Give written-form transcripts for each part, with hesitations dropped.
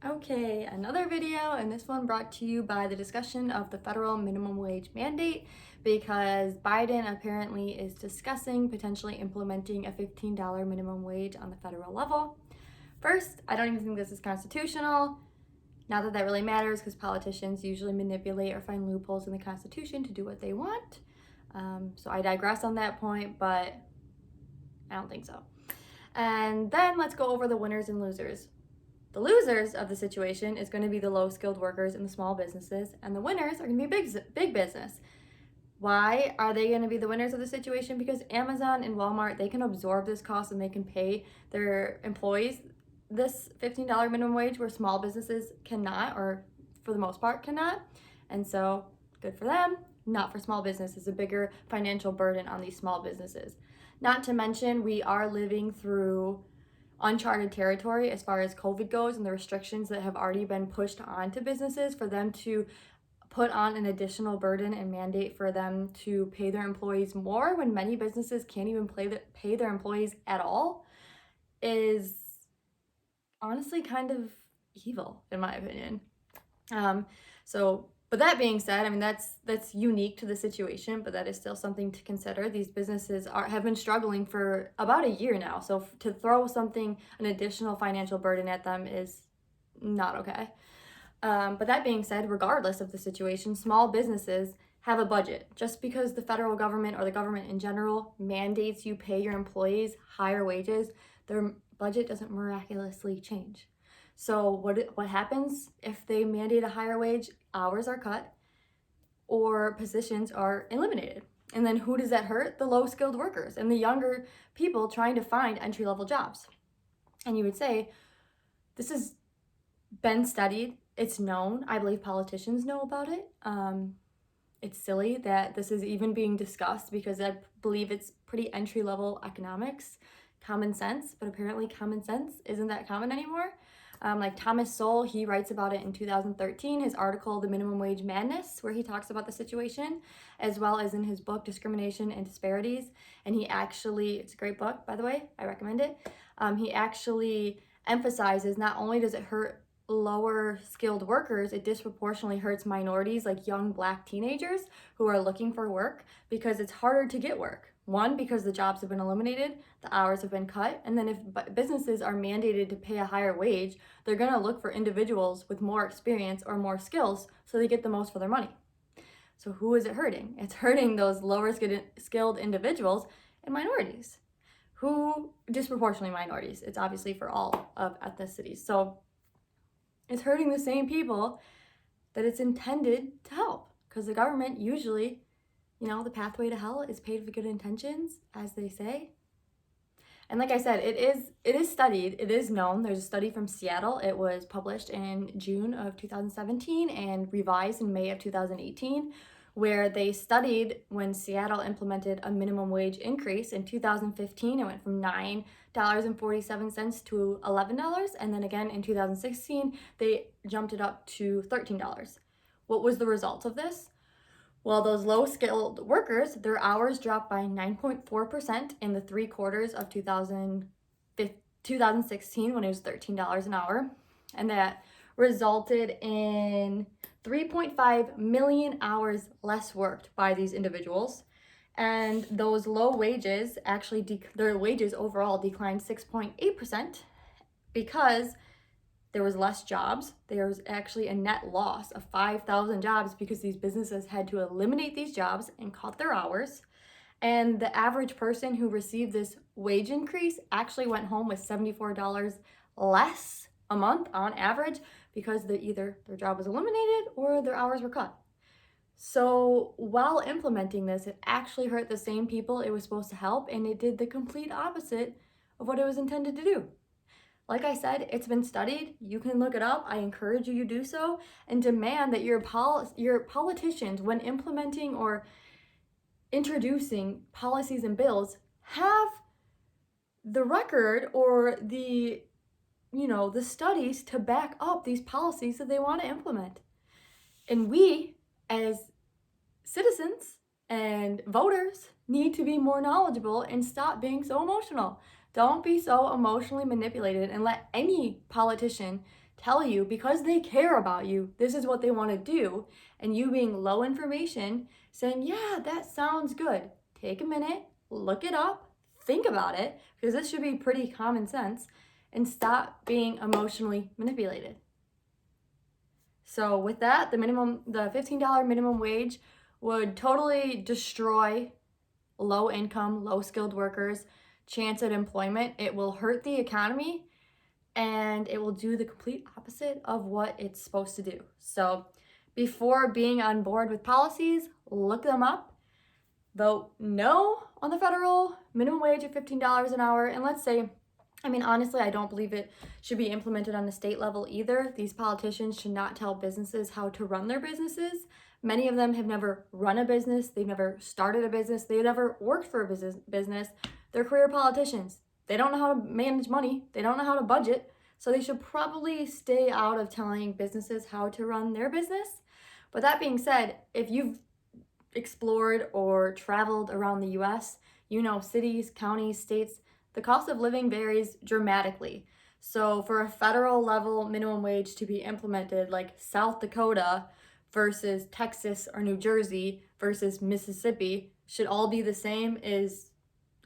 Okay, another video, and this one brought to you by the discussion of the federal minimum wage mandate because Biden apparently is discussing potentially implementing a $15 minimum wage on the federal level. First, I don't even think this is constitutional. Not that that really matters because politicians usually manipulate or find loopholes in the Constitution to do what they want. So I digress on that point, but I don't think so. And then let's go over the winners and losers. The losers of the situation is going to be the low-skilled workers and the small businesses, and the winners are going to be big business. Why are they going to be the winners of the situation? Because Amazon and Walmart, they can absorb this cost and they can pay their employees this $15 minimum wage where small businesses cannot, or for the most part cannot. And so good for them. Not for small business. It's a bigger financial burden on these small businesses. Not to mention, we are living through uncharted territory as far as COVID goes and the restrictions that have already been pushed onto businesses for them to put on an additional burden and mandate for them to pay their employees more when many businesses can't even pay their employees at all is honestly kind of evil in my opinion. But that being said, I mean, that's unique to the situation, but that is still something to consider. These businesses have been struggling for about a year now. So to throw an additional financial burden at them is not okay. But that being said, regardless of the situation, small businesses have a budget. Just because the federal government or the government in general mandates you pay your employees higher wages, their budget doesn't miraculously change. So what happens if they mandate a higher wage? Hours are cut or positions are eliminated. And then who does that hurt? The low-skilled workers and the younger people trying to find entry-level jobs. And you would say, this has been studied. It's known. I believe politicians know about it. It's silly that this is even being discussed because I believe it's pretty entry-level economics, common sense, but apparently common sense isn't that common anymore. Like Thomas Sowell, he writes about it in 2013, his article, The Minimum Wage Madness, where he talks about the situation, as well as in his book, Discrimination and Disparities. And it's a great book, by the way, I recommend it. He actually emphasizes not only does it hurt lower skilled workers, it disproportionately hurts minorities like young Black teenagers who are looking for work because it's harder to get work. One, because the jobs have been eliminated, the hours have been cut, and then if businesses are mandated to pay a higher wage, they're going to look for individuals with more experience or more skills so they get the most for their money. So who is it hurting? It's hurting those lower skilled individuals and minorities, who disproportionately minorities. It's obviously for all of ethnicities. So it's hurting the same people that it's intended to help, because the government usually, the pathway to hell is paved with good intentions, as they say. And like I said, it is studied, it is known. There's a study from Seattle. It was published in June of 2017 and revised in May of 2018, where they studied when Seattle implemented a minimum wage increase. In 2015, it went from $9.47 to $11, and then again in 2016, they jumped it up to $13. What was the result of this? Well, those low-skilled workers, their hours dropped by 9.4% in the 3 quarters of 2016 when it was $13 an hour. And that resulted in 3.5 million hours less worked by these individuals. And those low wages, their wages overall declined 6.8% because there was less jobs. There was actually a net loss of 5,000 jobs because these businesses had to eliminate these jobs and cut their hours. And the average person who received this wage increase actually went home with $74 less a month on average because either their job was eliminated or their hours were cut. So while implementing this, it actually hurt the same people it was supposed to help, and it did the complete opposite of what it was intended to do. Like I said, it's been studied. You can look it up. I encourage you to do so and demand that your politicians, when implementing or introducing policies and bills, have the record or the studies to back up these policies that they want to implement. And we, as citizens and voters, need to be more knowledgeable and stop being so emotional. Don't be so emotionally manipulated and let any politician tell you, because they care about you, this is what they want to do, and you being low information, saying, yeah, that sounds good. Take a minute, look it up, think about it, because this should be pretty common sense, and stop being emotionally manipulated. So with that, the $15 minimum wage would totally destroy low income, low skilled workers' chance at employment. It will hurt the economy, and it will do the complete opposite of what it's supposed to do. So before being on board with policies, look them up. Vote no on the federal minimum wage of $15 an hour. And let's say, honestly, I don't believe it should be implemented on the state level either. These politicians should not tell businesses how to run their businesses. Many of them have never run a business. They've never started a business. They've never worked for a business. They're career politicians. They don't know how to manage money. They don't know how to budget. So they should probably stay out of telling businesses how to run their business. But that being said, if you've explored or traveled around the US, you know cities, counties, states, the cost of living varies dramatically. So for a federal level minimum wage to be implemented, like South Dakota versus Texas or New Jersey versus Mississippi, should all be the same is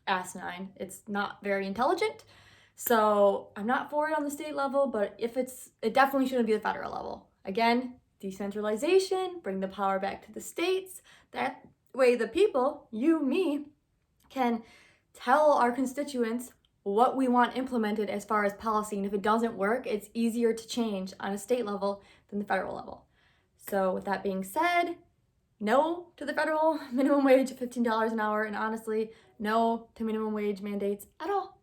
asinine. It's not very intelligent. So I'm not for it on the state level, but it definitely shouldn't be the federal level. Again, decentralization, bring the power back to the states. That way the people, you, me, can tell our constituents what we want implemented as far as policy. And if it doesn't work, it's easier to change on a state level than the federal level. So with that being said, no to the federal minimum wage of $15 an hour, and honestly, no to minimum wage mandates at all.